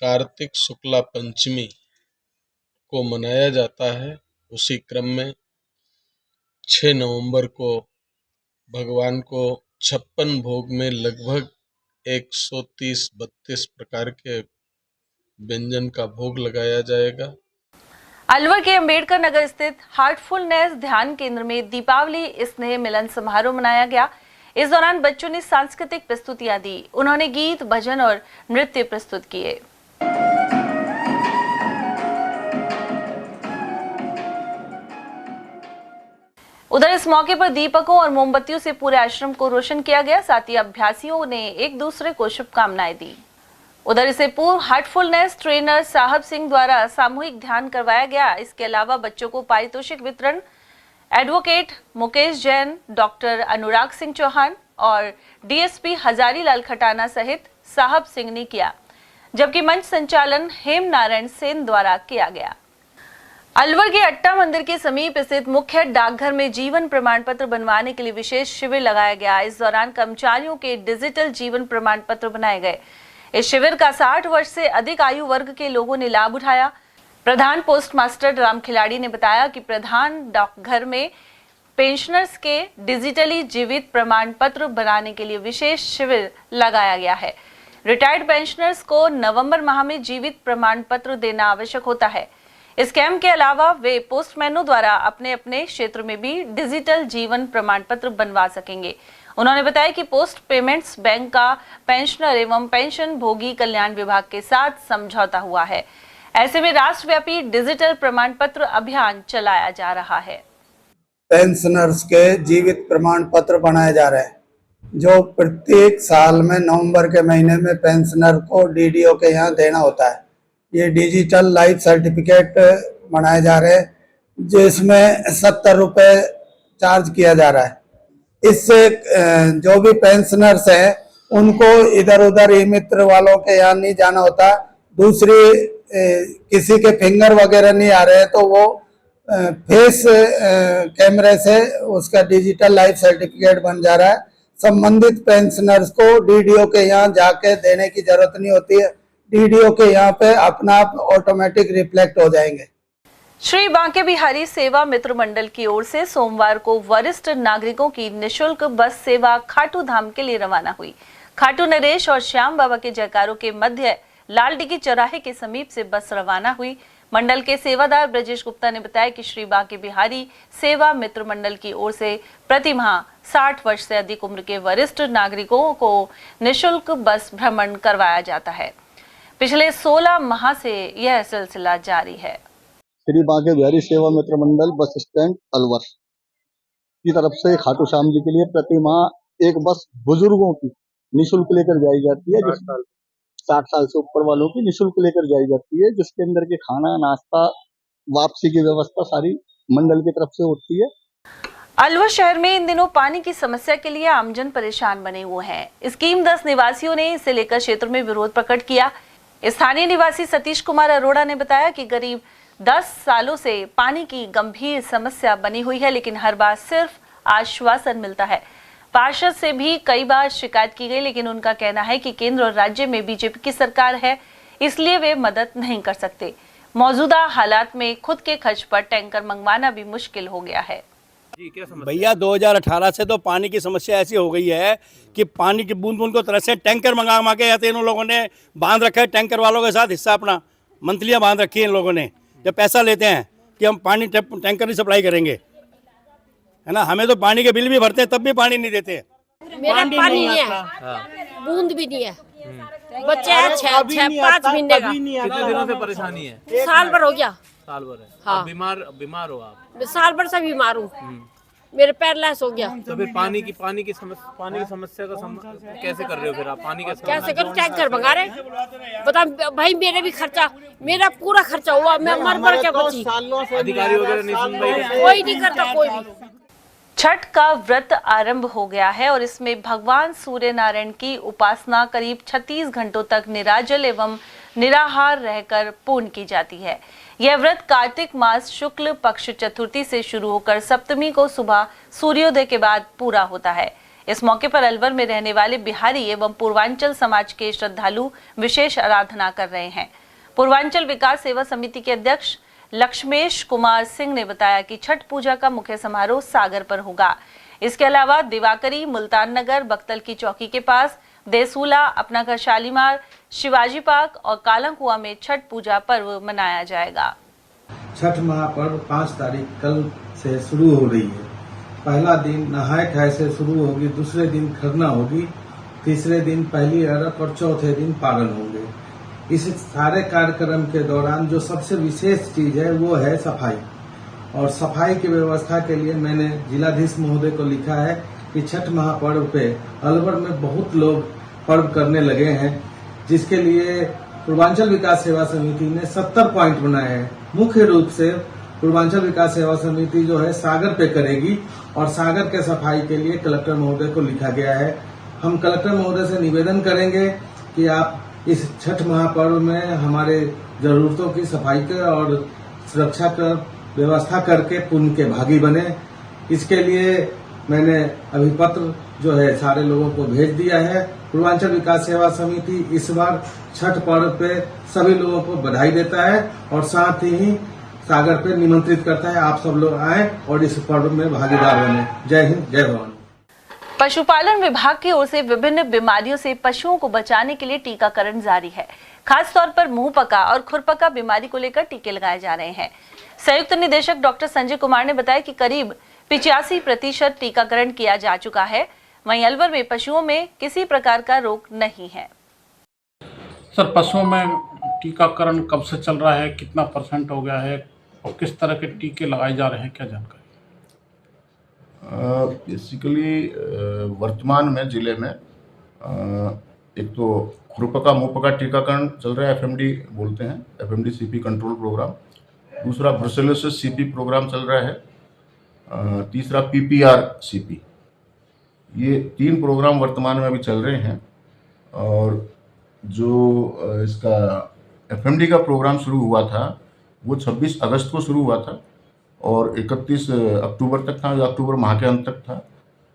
कार्तिक शुक्ला पंचमी को मनाया जाता है। उसी क्रम में 6 नवंबर को भगवान को 56 भोग में लगभग 130-32 प्रकार के व्यंजन का भोग लगाया जाएगा। अलवर के अंबेडकर नगर स्थित हार्टफुलनेस ध्यान केंद्र में दीपावली स्नेह मिलन समारोह मनाया गया। इस दौरान बच्चों ने सांस्कृतिक प्रस्तुतियां दी। उन्होंने गीत, भजन और नृत्य प्रस्तुत किए। उधर इस मौके पर दीपकों और मोमबत्तियों से पूरे आश्रम को रोशन किया गया। साथ ही अभ्यासियों ने एक दूसरे को शुभकामनाएं दी। उधर इसे पूर्व हार्टफुलनेस ट्रेनर साहब सिंह द्वारा सामूहिक ध्यान करवाया गया। इसके अलावा बच्चों को पारितोषिक वितरण एडवोकेट मुकेश जैन, डॉक्टर अनुराग सिंह चौहान और डीएसपी हजारीलाल खटाना सहित साहब सिंह ने किया, जबकि मंच संचालन हेम नारायण सेन द्वारा किया गया। अलवर के अट्टा मंदिर के समीप स्थित मुख्य डाकघर में जीवन प्रमाण पत्र बनवाने के लिए विशेष शिविर लगाया गया। इस दौरान कर्मचारियों के डिजिटल जीवन प्रमाण पत्र बनाए गए। इस शिविर का 60 वर्ष से अधिक आयु वर्ग के लोगों ने लाभ उठाया। प्रधान पोस्ट मास्टर राम खिलाड़ी ने बताया कि प्रधान डाकघर में पेंशनर्स के डिजिटली जीवित प्रमाण पत्र बनाने के लिए विशेष शिविर लगाया गया है। रिटायर्ड पेंशनर्स को नवंबर माह में जीवित प्रमाण पत्र देना आवश्यक होता है। इस कैंप के अलावा वे पोस्टमैनों द्वारा अपने अपने क्षेत्र में भी डिजिटल जीवन प्रमाण पत्र बनवा सकेंगे। उन्होंने बताया कि पोस्ट पेमेंट्स बैंक का पेंशनर एवं पेंशन भोगी कल्याण विभाग के साथ समझौता हुआ है। ऐसे में राष्ट्रव्यापी डिजिटल प्रमाण पत्र अभियान चलाया जा रहा है। पेंशनर्स के जीवित प्रमाण पत्र बनाए जा रहे हैं, जो प्रत्येक साल में नवंबर के महीने में पेंशनर को डीडीओ के यहाँ देना होता है। ये डिजिटल लाइफ सर्टिफिकेट बनाए जा रहे हैं, जिसमें 70 रुपये चार्ज किया जा रहा है। इससे जो भी पेंशनर्स हैं उनको इधर उधर ई मित्र वालों के यहाँ नहीं जाना होता। दूसरी किसी के फिंगर वगैरह नहीं आ रहे हैं, तो वो फेस कैमरे से उसका डिजिटल लाइफ सर्टिफिकेट बन जा रहा है। संबंधित पेंशनर्स को डीडीओ के यहाँ जाके देने की जरूरत नहीं होती है। डीडीओ के यहाँ पे अपना आप ऑटोमेटिक रिफ्लेक्ट हो जाएंगे। श्री बांके बिहारी सेवा मित्र मंडल की ओर से सोमवार को वरिष्ठ नागरिकों की निशुल्क बस सेवा खाटू धाम के लिए रवाना हुई। खाटू नरेश और श्याम बाबा के जयकारों के मध्य लालडिगी चौराहे के समीप से बस रवाना हुई। मंडल के सेवादार ब्रजेश गुप्ता ने बताया कि श्री बांके बिहारी सेवा मित्र मंडल की ओर से प्रति माह 60 वर्ष से अधिक उम्र के वरिष्ठ नागरिकों को निशुल्क बस भ्रमण करवाया जाता है। पिछले 16 माह से यह सिलसिला जारी है। श्री बांके बिहारी सेवा मित्र मंडल बस स्टैंड अलवर की तरफ से खाटू श्याम जी के लिए प्रति माह एक बस बुजुर्गों की निःशुल्क लेकर जाई जाती है। 60 साल से ऊपर वालों की निःशुल्क लेकर जाई जाती है, जिसके अंदर के खाना, नाश्ता, वापसी की व्यवस्था सारी मंडल की तरफ से होती है। अलवर शहर में इन दिनों पानी की समस्या के लिए आमजन परेशान बने हुए हैं। स्कीम 10 निवासियों ने इसे लेकर क्षेत्र में विरोध प्रकट किया। स्थानीय निवासी सतीश कुमार अरोड़ा ने बताया कि करीब 10 सालों से पानी की गंभीर समस्या बनी हुई है, लेकिन हर बार सिर्फ आश्वासन मिलता है। पार्षद से भी कई बार शिकायत की गई, लेकिन उनका कहना है कि केंद्र और राज्य में बीजेपी की सरकार है, इसलिए वे मदद नहीं कर सकते। मौजूदा हालात में खुद के खर्च पर टैंकर मंगवाना भी मुश्किल हो गया है। भैया 2018 से तो पानी की समस्या ऐसी हो गई है कि पानी की बूंद बूंद को तरह से टैंकर मंगा के आते हैं। इन लोगों ने बांध रखा है टैंकर वालों के साथ हिस्सा, अपना मंथलियाँ बांध रखी है इन लोगों ने। जब पैसा लेते हैं कि हम पानी टैंकर ही सप्लाई करेंगे, है ना, हमें तो पानी के बिल भी भरते हैं तब भी पानी नहीं देते। मेरा पानी नहीं है, बूंद भी नहीं है। बच्चे हैं 5 महीने का। कितने दिनों से परेशानी है? साल भर हो गया। साल भर है। हाँ। बीमार हो आप? साल भर से बीमार हूँ, मेरे पैर लैस हो गया। तो फिर पानी की समस्या का कैसे कर रहे हो? फिर आप पानी कैसे करूँ? टैंकर मंगा रहे, बता भाई, मेरे भी खर्चा, मेरा पूरा खर्चा हुआ, मैं मर क्या बची। अधिकारी वगैरह नहीं सुन रहे? कोई नहीं करता, कोई भी। छठ का व्रत आरंभ हो गया है और इसमें भगवान सूर्य नारायण की उपासना करीब 36 घंटों तक निराजल एवं निराहार रहकर पूर्ण की जाती है। यह व्रत कार्तिक मास शुक्ल पक्ष चतुर्थी से शुरू होकर सप्तमी को सुबह सूर्योदय के बाद पूरा होता है। इस मौके पर अलवर में रहने वाले बिहारी एवं पूर्वांचल समाज के श्रद्धालु विशेष आराधना कर रहे हैं। पूर्वांचल विकास सेवा समिति के अध्यक्ष लक्ष्मेश कुमार सिंह ने बताया कि छठ पूजा का मुख्य समारोह सागर पर होगा। इसके अलावा दिवाकरी, मुल्तान नगर, बख्तल की चौकी के पास, देसूला, अपना घर शालीमार, शिवाजी पार्क और कालंकुआ में छठ पूजा पर्व मनाया जाएगा। छठ महापर्व 5 तारीख कल से शुरू हो रही है। पहला दिन नहाय खाए से शुरू होगी, दूसरे दिन खरना होगी, तीसरे दिन पहली अरग और चौथे दिन पारण होंगे। इस सारे कार्यक्रम के दौरान जो सबसे विशेष चीज है वो है सफाई। और सफाई की व्यवस्था के लिए मैंने जिलाधीश महोदय को लिखा है कि छठ महापर्व पे अलवर में बहुत लोग पर्व करने लगे हैं, जिसके लिए पूर्वांचल विकास सेवा समिति ने 70 पॉइंट बनाए हैं। मुख्य रूप से पूर्वांचल विकास सेवा समिति जो है सागर पे करेगी और सागर के सफाई के लिए कलेक्टर महोदय को लिखा गया है। हम कलेक्टर महोदय से निवेदन करेंगे कि आप इस छठ महापर्व में हमारे जरूरतों की सफाई के और सुरक्षा का व्यवस्था करके पुण्य के भागी बने। इसके लिए मैंने अभी पत्र जो है सारे लोगों को भेज दिया है। पूर्वांचल विकास सेवा समिति इस बार छठ पर्व पे सभी लोगों को बधाई देता है और साथ ही सागर पे निमंत्रित करता है, आप सब लोग आए और इस पर्व में भागीदार बने। जय हिंद, जय भवानी। पशुपालन विभाग की ओर से विभिन्न बीमारियों से पशुओं को बचाने के लिए टीकाकरण जारी है। खास तौर पर मुंहपका और खुरपका बीमारी को लेकर टीके लगाए जा रहे हैं। संयुक्त निदेशक डॉक्टर संजय कुमार ने बताया कि करीब 85% टीकाकरण किया जा चुका है। वहीं अलवर में पशुओं में किसी प्रकार का रोग नहीं है। सर, पशुओं में टीकाकरण कब से चल रहा है, कितना % हो गया है और किस तरह के टीके लगाए जा रहे हैं, क्या जानकारी? बेसिकली वर्तमान में जिले में एक तो खुरपका मुंहपका टीकाकरण चल रहा है, FMD बोलते हैं, FMD CP कंट्रोल प्रोग्राम। दूसरा ब्रुसेलोसिस CP प्रोग्राम चल रहा है। तीसरा PPR CP। ये 3 प्रोग्राम वर्तमान में अभी चल रहे हैं। और जो इसका FMD का प्रोग्राम शुरू हुआ था वो 26 अगस्त को शुरू हुआ था और 31 अक्टूबर तक था, जो अक्टूबर माह के अंत तक था,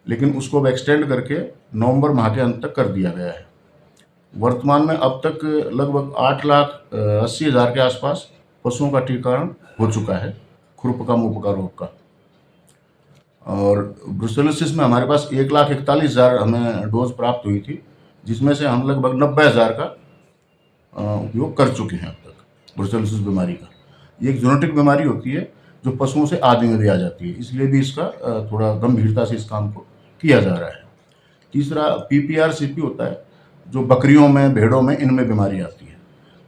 लेकिन उसको अब एक्सटेंड करके नवंबर माह के अंत तक कर दिया गया है। वर्तमान में अब तक लगभग 8,80,000 के आसपास पशुओं का टीकाकरण हो चुका है खुरपका मुंहपका रोग का। और ब्रुसेलोसिस में हमारे पास 1,41,000 हमें डोज प्राप्त हुई थी, जिसमें से हम लगभग 90,000 का उपयोग कर चुके हैं अब तक। ब्रुसेलोसिस बीमारी का ये एक जेनेटिक बीमारी होती है जो पशुओं से आदमी में भी आ जाती है, इसलिए भी इसका थोड़ा गंभीरता से इस काम को किया जा रहा है। तीसरा PPR CP होता है, जो बकरियों में, भेड़ों में, इनमें बीमारी आती है।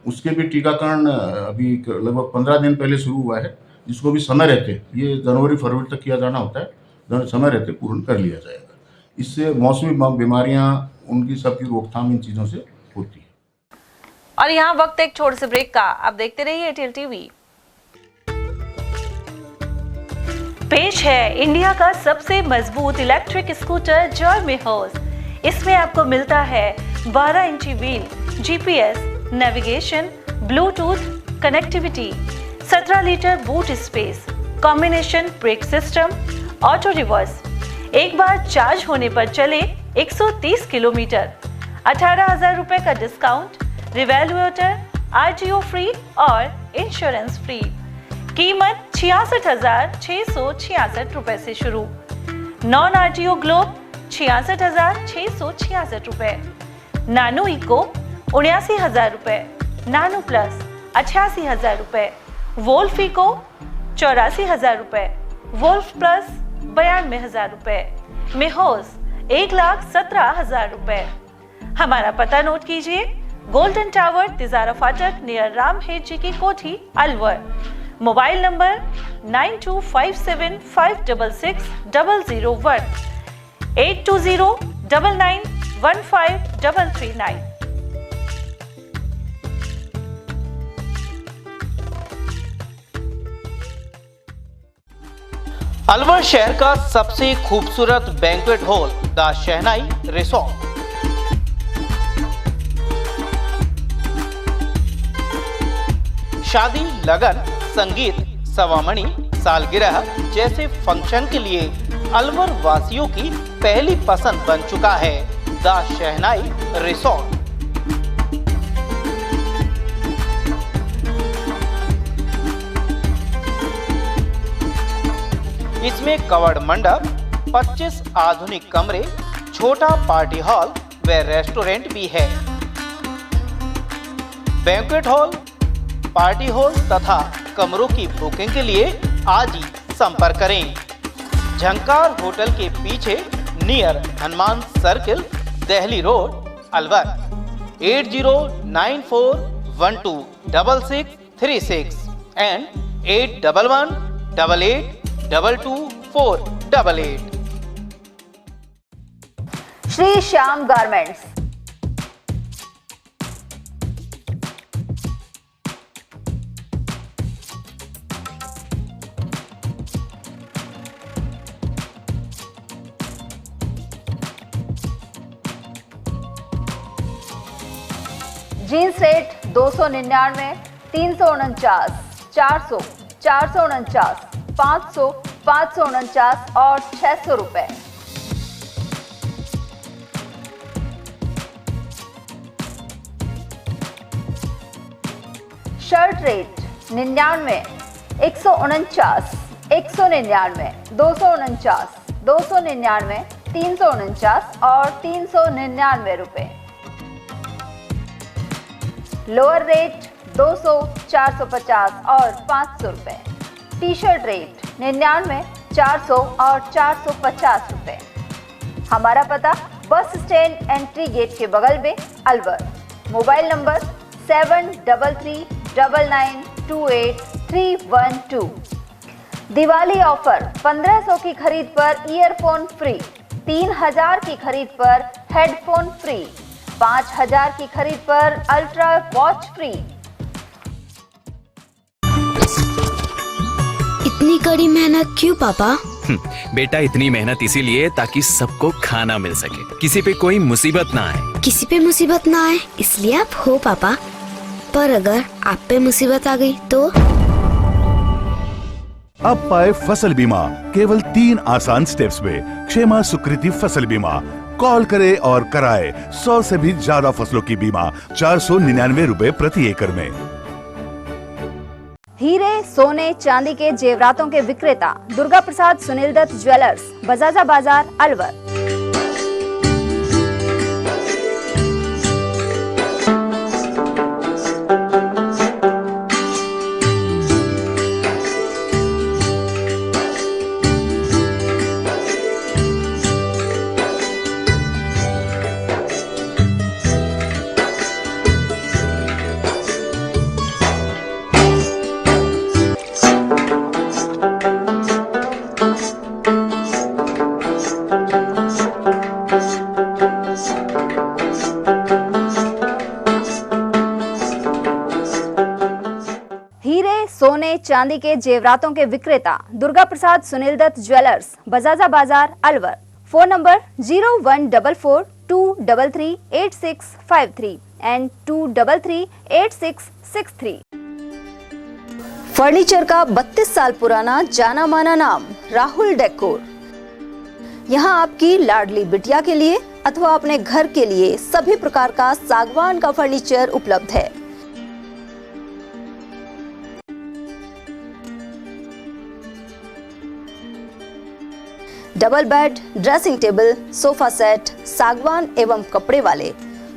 उसके भी टीकाकरण अभी लगभग 15 दिन पहले शुरू हुआ है, जिसको भी समय रहते, ये जनवरी-फरवरी तक किया जाना होता है, समय रहते पूर्ण कर लिया जाएगा। इससे मौसमी बीमारियां, उनकी सबकी रोकथाम इन चीज़ों से होती है। और यहाँ वक्त एक छोटे से ब्रेक का। आप देखते रहिए ATL TV। पेश है इंडिया का सबसे मजबूत इलेक्ट्रिक स्कूटर जॉय मिहोस। इसमें आपको मिलता है 12 इंची wheel, GPS, navigation, Bluetooth connectivity, 17 litre boot space, combination brake system, auto reverse, एक बार चार्ज होने पर चले 130 किलोमीटर, 18,000 रुपए का डिस्काउंट, रिवैल्यूएटर, RTO फ्री और इंश्योरेंस फ्री। कीमत 66,666 रुपए से शुरू। नॉन RTO ग्लोब 66,666 रुपए। नानो इको 79,000 रुपए। नानो प्लस 88,000 रुपए। वोल्फ इको 84,000 रुपए। वोल्फ प्लस 92,000 रुपए। मिहोस 1,17,000 रुपए। हमारा पता नोट कीजिए, गोल्डन टावर, तिजारा फाटक, नियर राम हेड जी की कोठी, अलवर। Mobile number 9257566001, 8209915339। अलवर शहर का सबसे खूबसूरत banquet hall the shehnai resort. शादी, लगन, संगीत, सवामणी, सालगिरह जैसे फंक्शन के लिए अलवर वासियों की पहली पसंद बन चुका है द शहनाई रिसोर्ट। इसमें कवर्ड मंडप, 25 आधुनिक कमरे, छोटा पार्टी हॉल व रेस्टोरेंट भी है। बैंक्वेट हॉल, पार्टी हॉल तथा कमरों की बुकिंग के लिए आज ही संपर्क करें। झंकार होटल के पीछे near Hanuman circle, Delhi road, Alwar. 8094126636 and 8111 88222488। Shri Shyam garments, jeans rate 299, 349, 400, 449, 500, 549 और 600 रुपए। शर्ट रेट 99, 149, 199, 249, 299, 349 और 399 रुपए। लोअर रेट 200, 450 और 500 रुपए। टी शर्ट रेट 99, 400 और 450 रुपए। हमारा पता बस स्टैंड एंट्री गेट के बगल में Alwar. Mobile number 73339928 Diwali offer 1500 की खरीद पर ईयरफोन फ्री, 3000 की खरीद पर हेडफोन फ्री, 5000 की खरीद पर अल्ट्रा वॉच फ्री। इतनी कड़ी मेहनत क्यों पापा? बेटा इतनी मेहनत इसीलिए ताकि सबको खाना मिल सके, किसी पे कोई मुसीबत ना आए। किसी पे मुसीबत ना आए इसलिए आप हो पापा, पर अगर आप पे मुसीबत आ गई तो? अब पाए फसल बीमा केवल 3 आसान स्टेप्स में। क्षेमा सुकृति फसल बीमा। कॉल करे और कराए 100 से भी ज्यादा फसलों की बीमा 499 रुपए प्रति एकड़ में। हीरे, सोने, चांदी के जेवरातों के विक्रेता दुर्गा प्रसाद सुनील दत्त ज्वेलर्स, बजाजा बाजार, अलवर। सोने चांदी के जेवरातों के विक्रेता दुर्गा प्रसाद सुनील दत्त ज्वेलर्स, बजाजा बाजार, Alwar. Phone number 0144233863 and 2338663। Furniture का 32 साल पुराना जाना माना नाम राहुल डेकोर। यहाँ आपकी लाडली बिटिया के लिए अथवा अपने घर के लिए सभी प्रकार का सागवान का फर्नीचर उपलब्ध है। Double bed, dressing table, sofa set सागवान एवं कपड़े वाले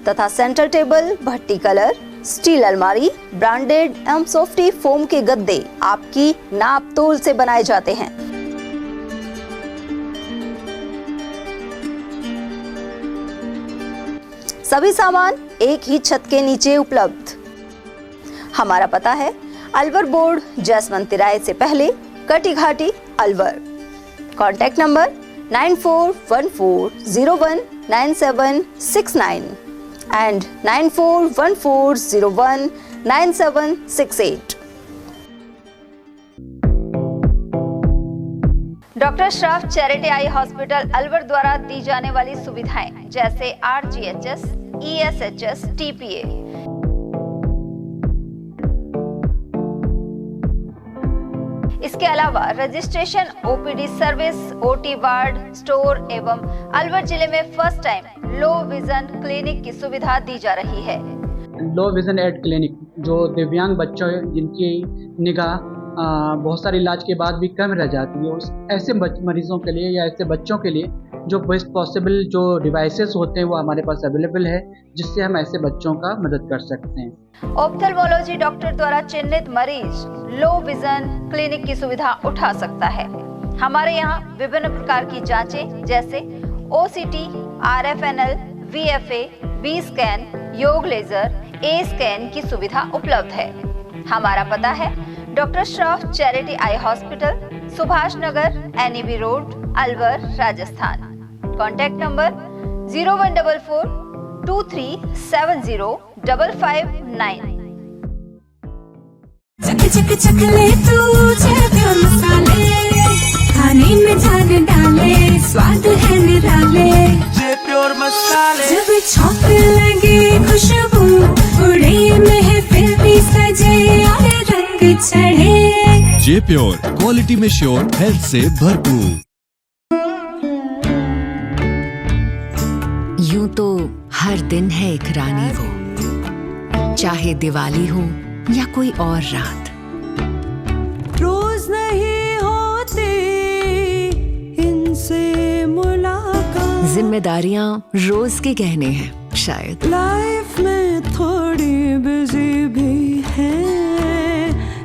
तथा सेंटर टेबल, भट्टी कलर, स्टील अलमारी, ब्रांडेड एवं सॉफ्टी फोम के गद्दे आपकी नाप तोल से बनाए जाते हैं। सभी सामान एक ही छत के नीचे उपलब्ध। हमारा पता है अलवर बोर्ड, जैसमंत तिराहे से पहले, Kati Ghati, Alwar. Contact number 9414019769 and 9414019768। Doctor Shroff charity eye hospital Alwar द्वारा दी जाने वाली सुविधाएं जैसे RGHS, ESHS, TPA। इसके अलावा registration, OPD service, OT ward, store एवं अलवर जिले में first time low vision clinic की सुविधा दी जा रही है। लो विजन एड क्लिनिक जो दिव्यांग बच्चों जिनकी निगाह बहुत सारे इलाज के बाद भी कम रह जाती है, उस ऐसे मरीजों के लिए या ऐसे बच्चों के लिए जो बेस्ट पॉसिबल जो डिवाइसेस होते हैं वो हमारे पास अवेलेबल है, जिससे हम ऐसे बच्चों का मदद कर सकते हैं। ऑप्थेल्मोलॉजी डॉक्टर द्वारा चिन्हित मरीज लो विजन क्लिनिक की सुविधा उठा सकता है। हमारे यहाँ विभिन्न प्रकार की जांचें जैसे OCT, RFNL, VFA, V scan, YAG laser, A scan की सुविधा उपलब्ध है। हमारा पता है doctor Shroff charity eye hospital, Subhash Nagar, NEB road, Alwar, Rajasthan. Contact number 014423705559। चक चक चक ले तू प्योर मसाले, खाने में जान डाले, स्वाद है निराले। प्योर मसाले जब छौंक लगे खुशबू, उड़े महफिल भी सजे और रंग चढ़े। जे प्योर, क्वालिटी में श्योर, हेल्थ से भरपूर। यूं तो हर दिन है एक रानी वो, चाहे दिवाली हो या कोई और रात। रोज नहीं होती इनसे मुलाकात, जिम्मेदारियां रोज के गहने हैं शायद। लाइफ में थोड़ी बिजी भी है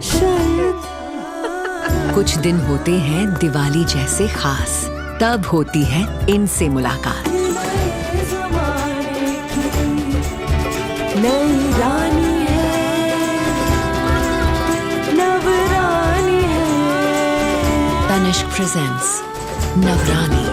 शायद। कुछ दिन होते हैं दिवाली जैसे खास, तब होती है इनसे मुलाकात। नई रानी है, नवरानी है। Tanishq presents Navrani.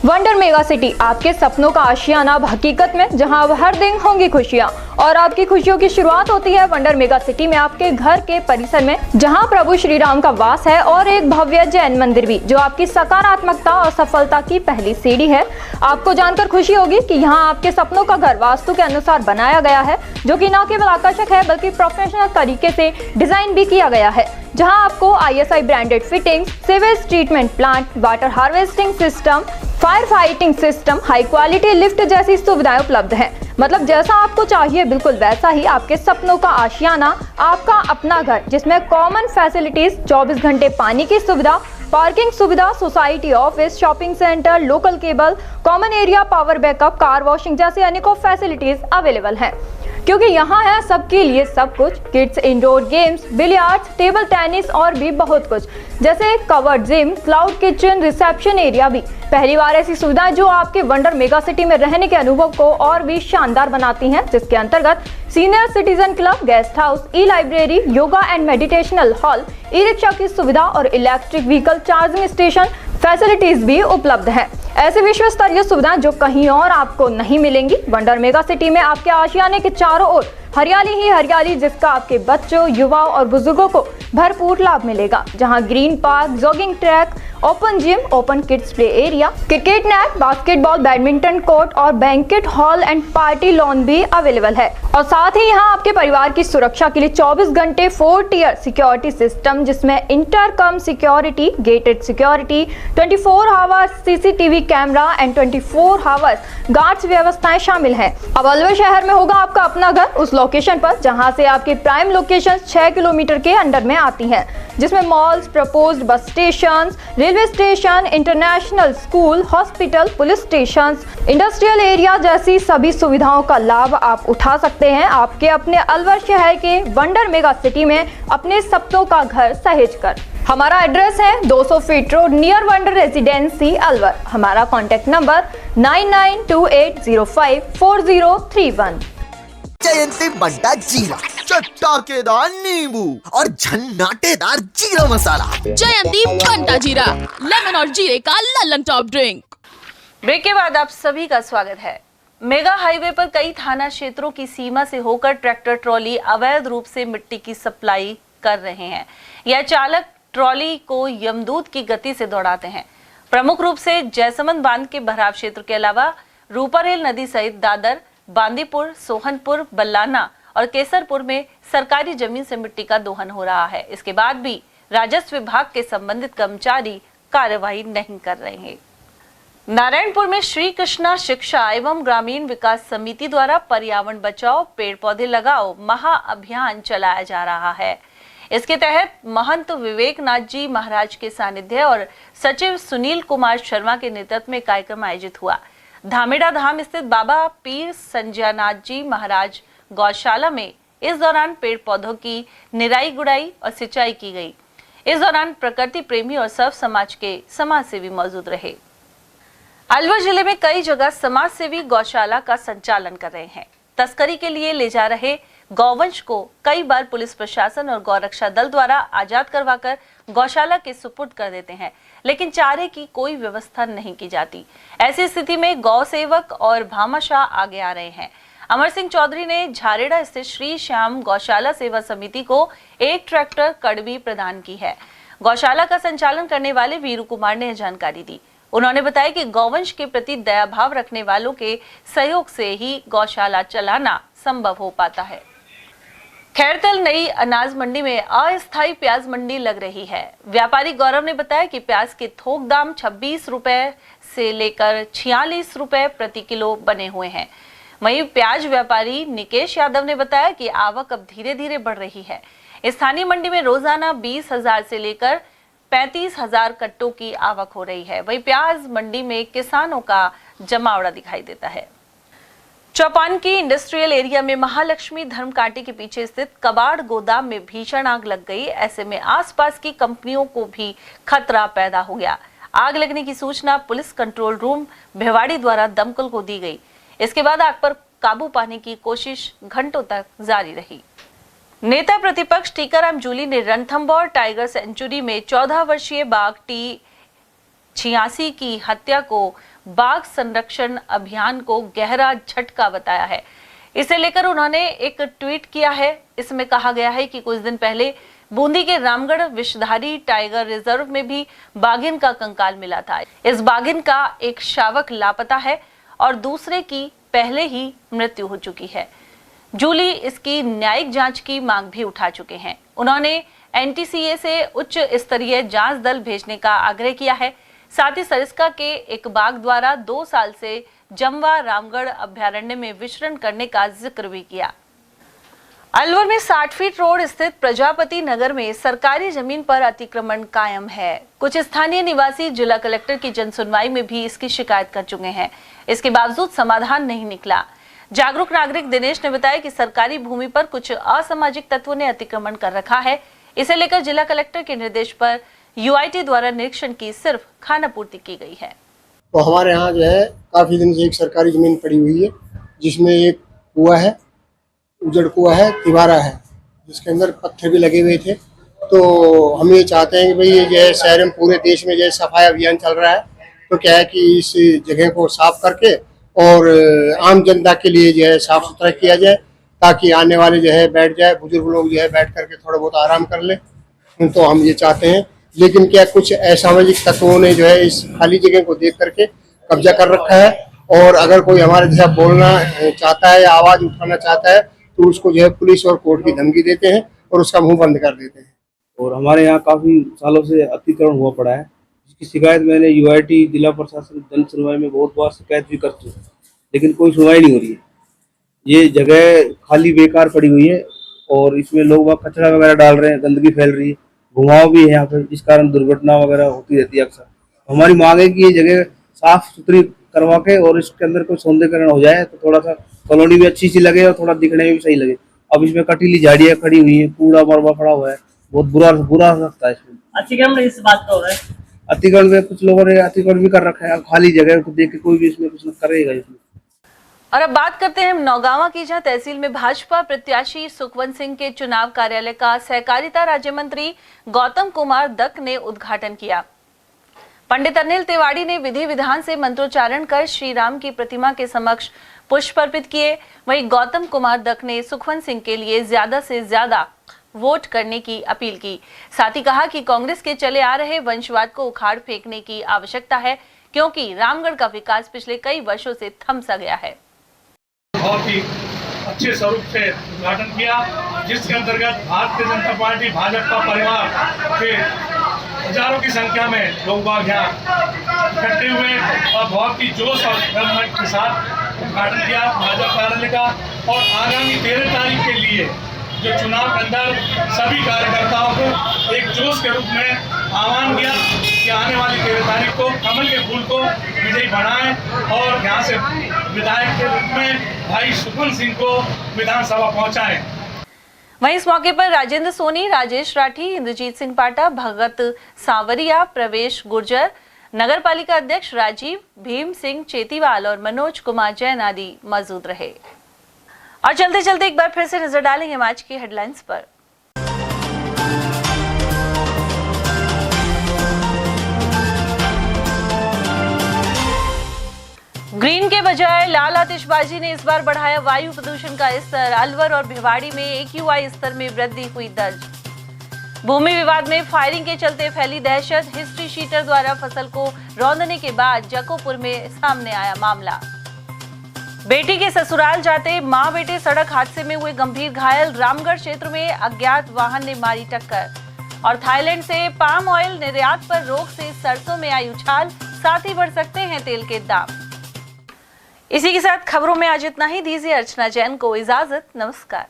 Wonder mega city, आपके सपनों का आशियाना अब हकीकत में, जहां अब हर दिन होंगी खुशियां। और आपकी खुशियों की शुरुआत होती है वंडर मेगा सिटी में, आपके घर के परिसर में, जहां प्रभु श्री राम का वास है और एक भव्य जैन मंदिर भी, जो आपकी सकारात्मकता और सफलता की पहली सीढ़ी है। आपको जानकर खुशी होगी कि यहाँ आपके सपनों का घर वास्तु के अनुसार बनाया गया है, जो कि न केवल आकर्षक है बल्कि प्रोफेशनल तरीके से डिजाइन भी किया गया है, जहां आपको ISI branded fitting, sewage treatment plant, water harvesting system, fire fighting system, high quality lift जैसी सुविधाएं उपलब्ध हैं। मतलब जैसा आपको चाहिए बिल्कुल वैसा ही आपके सपनों का आशियाना, आपका अपना घर, जिसमें कॉमन फैसिलिटीज, 24 घंटे पानी की सुविधा, पार्किंग सुविधा, society, office, shopping centre, local cable, common area, power backup, car washing जैसी अनेकों फैसिलिटीज अवेलेबल हैं। क्योंकि यहाँ है सबके लिए सब कुछ, kids indoor games, billiards, table tennis और भी बहुत कुछ, जैसे covered gym, cloud kitchen, reception area भी। पहली बार ऐसी सुविधाएं जो आपके वंडर मेगा सिटी में रहने के अनुभव को और भी शानदार बनाती हैं, जिसके अंतर्गत senior citizen club, guest house, e library, yoga and meditational hall, e rickshaw की सुविधा और electric vehicle charging station facilities भी उपलब्ध हैं। ऐसी विश्व स्तरीय सुविधाएं जो कहीं और आपको नहीं मिलेंगी। वंडर मेगा सिटी में आपके आशियाने के चारों ओर हरियाली ही हरियाली, जिसका आपके बच्चों, युवाओं और बुजुर्गों को भरपूर लाभ मिलेगा। जहां green park, jogging track, open gym, open kids play area, cricket net, basketball, badminton court और banquet hall and party lawn भी अवेलेबल है। और साथ ही यहाँ आपके परिवार की सुरक्षा के लिए 24 घंटे 4 टियर सिक्योरिटी सिस्टम, जिसमें intercom security, gated security, 24 hours CCTV camera and 24 hours guards व्यवस्थाएं शामिल है। अब अलवर शहर में होगा आपका अपना घर उस लोकेशन पर जहां से आपके प्राइम लोकेशन 6 किलोमीटर के अंडर में आती हैं, जिसमें malls, proposed bus station, railway station, international school, hospital, police station, industrial area जैसी सभी सुविधाओं का लाभ आप उठा सकते हैं आपके अपने अलवर शहर के वंडर मेगा सिटी में अपने सपनों का घर सहेज कर। हमारा एड्रेस है 200 feet road near wonder residency Alwar. हमारा कॉन्टेक्ट नंबर 9928054031। जयंती बंटा जीरा, चटकेदार नींबू और झन्नाटेदार जीरा मसाला। जयंती बंटा जीरा, लेमन और जीरे का लल्लन टॉप ड्रिंक। ब्रेक के बाद आप सभी का स्वागत है। मेगा हाईवे पर कई थाना क्षेत्रों की सीमा से होकर ट्रैक्टर ट्रॉली अवैध रूप से मिट्टी की सप्लाई कर रहे हैं। यह चालक ट्रॉली को यमदूत की गति से दौड़ाते हैं। प्रमुख रूप से जयसमंद बांध के भराव क्षेत्र के अलावा रूपारेल नदी सहित दादर, बांदीपुर, सोहनपुर, बल्लाना और केसरपुर में सरकारी जमीन से मिट्टी का दोहन हो रहा है। इसके बाद भी राजस्व विभाग के संबंधित कर्मचारी कार्यवाही नहीं कर रहे हैं। नारायणपुर में श्री कृष्णा शिक्षा एवं ग्रामीण विकास समिति द्वारा पर्यावरण बचाओ, पेड़ पौधे लगाओ महाअभियान चलाया जा रहा है। इसके तहत महंत विवेकनाथ जी महाराज के सानिध्य और सचिव सुनील कुमार शर्मा के नेतृत्व में कार्यक्रम आयोजित हुआ। धामेड़ा धाम स्थित बाबा पीर संजयनाथ जी महाराज गौशाला में इस दौरान पेड़ पौधों की निराई गुड़ाई और सिंचाई की गई। इस दौरान प्रकृति प्रेमी और सर्व समाज के समाज सेवी मौजूद रहे। अलवर जिले में कई जगह समाज सेवी गौशाला का संचालन कर रहे हैं। तस्करी के लिए ले जा रहे गौवंश को कई बार पुलिस प्रशासन और गौरक्षा दल द्वारा आजाद करवाकर गौशाला के सुपुर्द कर देते हैं, लेकिन चारे की कोई व्यवस्था नहीं की जाती। ऐसी स्थिति में गौ सेवक और भामाशाह आगे आ रहे हैं। अमर सिंह चौधरी ने झारेड़ा स्थित श्री श्याम गौशाला सेवा समिति को एक ट्रैक्टर कड़वी प्रदान की है। गौशाला का संचालन करने वाले वीरू कुमार ने जानकारी दी। उन्होंने बताया कि गौवंश के प्रति दया भाव रखने वालों के सहयोग से ही गौशाला चलाना संभव हो पाता है। खैरतल नई अनाज मंडी में अस्थायी प्याज मंडी लग रही है। व्यापारी गौरव ने बताया कि प्याज के थोक दाम 26 रुपए से लेकर 46 रुपए प्रति किलो बने हुए हैं। वहीं प्याज व्यापारी निकेश यादव ने बताया कि आवक अब धीरे धीरे बढ़ रही है। स्थानीय मंडी में रोजाना 20,000 से लेकर 35,000 कट्टों की आवक हो रही है। वहीं प्याज मंडी में किसानों का जमावड़ा दिखाई देता है। चौपान की इंडस्ट्रियल एरिया में महालक्ष्मी धर्म कांटे के पीछे स्थित कबाड़ गोदाम में भीषण आग लग गई। ऐसे में आसपास की कंपनियों को भी खतरा पैदा हो गया। आग लगने की सूचना पुलिस कंट्रोल रूम भिवाड़ी द्वारा दमकल को दी गई। इसके बाद आग पर काबू पाने की कोशिश घंटों तक जारी रही। नेता प्रतिपक्ष टीकाराम जूली ने रणथंभौर टाइगर सेंचुरी में 14 वर्षीय बाघ T86 की हत्या को बाघ संरक्षण अभियान को गहरा झटका बताया है। इसे लेकर उन्होंने एक ट्वीट किया है। इसमें कहा गया है कि कुछ दिन पहले बूंदी के रामगढ़ विषधारी टाइगर रिजर्व में भी बाघिन का कंकाल मिला था। इस बाघिन का एक शावक लापता है और दूसरे की पहले ही मृत्यु हो चुकी है। जूली इसकी न्यायिक जांच की मांग भी उठा चुके हैं। उन्होंने NTCA से उच्च स्तरीय जांच दल भेजने का आग्रह किया है। साथ ही सरिस्का के एक बाघ द्वारा 2 साल से जमवा रामगढ़ अभ्यारण्य में विचरण करने का जिक्र भी किया। अलवर में 60 फीट रोड स्थित प्रजापति नगर में सरकारी जमीन पर अतिक्रमण कायम है। कुछ स्थानीय निवासी जिला कलेक्टर की जनसुनवाई में भी इसकी शिकायत कर चुके हैं। इसके बावजूद समाधान नहीं निकला। जागरूक नागरिक दिनेश ने बताया कि सरकारी भूमि पर कुछ असामाजिक तत्वों ने अतिक्रमण कर रखा है। इसे लेकर जिला कलेक्टर के निर्देश पर UIT द्वारा निरीक्षण की सिर्फ खानापूर्ति की गई है। तो हमारे यहाँ जो है काफी दिन से एक सरकारी जमीन पड़ी हुई है, जिसमें एक कुआं है, उजड़ कुआं है, तिवारा है, जिसके अंदर पत्थर भी लगे हुए थे। तो हम ये चाहते हैं कि भाई ये जो है शहर में पूरे देश में जो है सफाई अभियान चल रहा है, तो क्या है कि इस जगह को साफ करके और आम जनता के लिए जो है साफ सुथरा किया जाए। ताकि आने वाले जो है बैठ जाए, बुजुर्ग लोग जो है बैठ करके थोड़ा बहुत आराम कर ले। तो हम ये चाहते हैं, लेकिन क्या कुछ असामाजिक तत्वों ने जो है इस खाली जगह को देख करके कब्जा कर रखा है, और अगर कोई हमारे जैसा बोलना चाहता है या आवाज उठाना चाहता है तो उसको जो है पुलिस और कोर्ट की धमकी देते हैं और उसका मुंह बंद कर देते हैं। और हमारे यहाँ काफी सालों से अतिक्रमण हुआ पड़ा है, जिसकी शिकायत मैंने यूआईटी जिला प्रशासन जन सुनवाई में बहुत बार शिकायत भी कर चुकी, लेकिन कोई सुनवाई नहीं हो रही है। ये जगह खाली बेकार पड़ी हुई है और इसमें लोग कचरा वगैरह डाल रहे हैं, गंदगी फैल रही है, घुमाव भी है यहाँ पे, जिस कारण दुर्घटना वगैरह होती रहती है अक्सर। हमारी मांग है कि ये जगह साफ सुथरी करवा के और इसके अंदर कोई सौंदर्यकरण हो जाए तो थोड़ा सा कॉलोनी भी अच्छी सी लगे और थोड़ा दिखने में भी सही लगे। अब इसमें कटीली झाड़ियाँ खड़ी हुई है, कूड़ा मरबा पड़ा हुआ है, बहुत बुरा लगता है इसमें। अतिक्रमण इस बात का हो रहा है, अतिक्रमण में कुछ लोगों ने अतिक्रमण भी कर रखा है। खाली जगह को देख के कोई भी इसमें कुछ करेगा इसमें। और अब बात करते हैं नौगांवा की, जहां तहसील में भाजपा प्रत्याशी सुखवंत सिंह के चुनाव कार्यालय का सहकारिता राज्य मंत्री गौतम कुमार दत्त ने उद्घाटन किया। पंडित अनिल तिवारी ने विधि विधान से मंत्रोच्चारण कर श्री राम की प्रतिमा के समक्ष पुष्प अर्पित किए। वहीं गौतम कुमार दत्त ने सुखवंत सिंह के लिए ज्यादा से ज्यादा वोट करने की अपील की। साथ ही कहा कि कांग्रेस के चले आ रहे वंशवाद को उखाड़ फेंकने की आवश्यकता है, क्योंकि रामगढ़ का विकास पिछले कई वर्षों से थम सा गया है। बहुत ही अच्छे स्वरूप से उद्घाटन किया, जिसके अंतर्गत भारतीय जनता पार्टी भाजपा परिवार के हजारों की संख्या में लोग बाग यहाँ इकट्ठे हुए और बहुत ही जोश और गमगट के साथ उद्घाटन किया भाजपा कार्यालय का। और आगामी 13 तारीख के लिए जो चुनाव के अंदर सभी कार्यकर्ताओं को एक जोश के रूप में आह्वान किया कि आने वाली 13 तारीख को कमल के फूल को विजयी बनाएं और यहाँ से विधायक के रूप में भाई सुखवंत सिंह को विधानसभा पहुंचाएं। वहीं इस मौके पर राजेंद्र सोनी, राजेश राठी, इंद्रजीत सिंह पाटा, भगत सांवरिया, प्रवेश गुर्जर, नगर पालिका अध्यक्ष राजीव, भीम सिंह चेतीवाल और मनोज कुमार जैन आदि मौजूद रहे। और चलते चलते एक बार फिर से नजर डालेंगे आज की हेडलाइंस पर। ग्रीन के बजाय लाल आतिशबाजी ने इस बार बढ़ाया वायु प्रदूषण का स्तर। अलवर और भिवाड़ी में AQI स्तर में वृद्धि हुई दर्ज। भूमि विवाद में फायरिंग के चलते फैली दहशत। हिस्ट्री शीटर द्वारा फसल को रौंदने के बाद जकोपुर में सामने आया मामला। बेटी के ससुराल जाते मां बेटे सड़क हादसे में हुए गंभीर घायल। रामगढ़ क्षेत्र में अज्ञात वाहन ने मारी टक्कर। और थाईलैंड से पाम ऑयल निर्यात पर रोक से सरसों में आई उछाल, साथ ही बढ़ सकते हैं तेल के दाम। इसी के साथ खबरों में आज इतना ही। दीजिए अर्चना जैन को इजाजत। नमस्कार।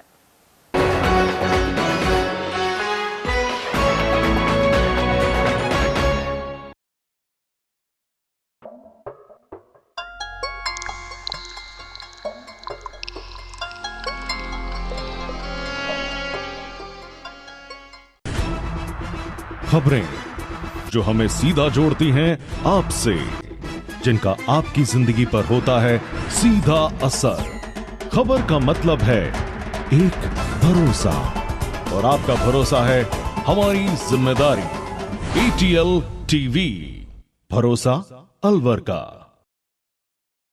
खबरें जो हमें सीधा जोड़ती हैं आपसे, जिनका आपकी जिंदगी पर होता है सीधा असर। खबर का मतलब है एक भरोसा, और आपका भरोसा है हमारी जिम्मेदारी। ATL TV, भरोसा अलवर का।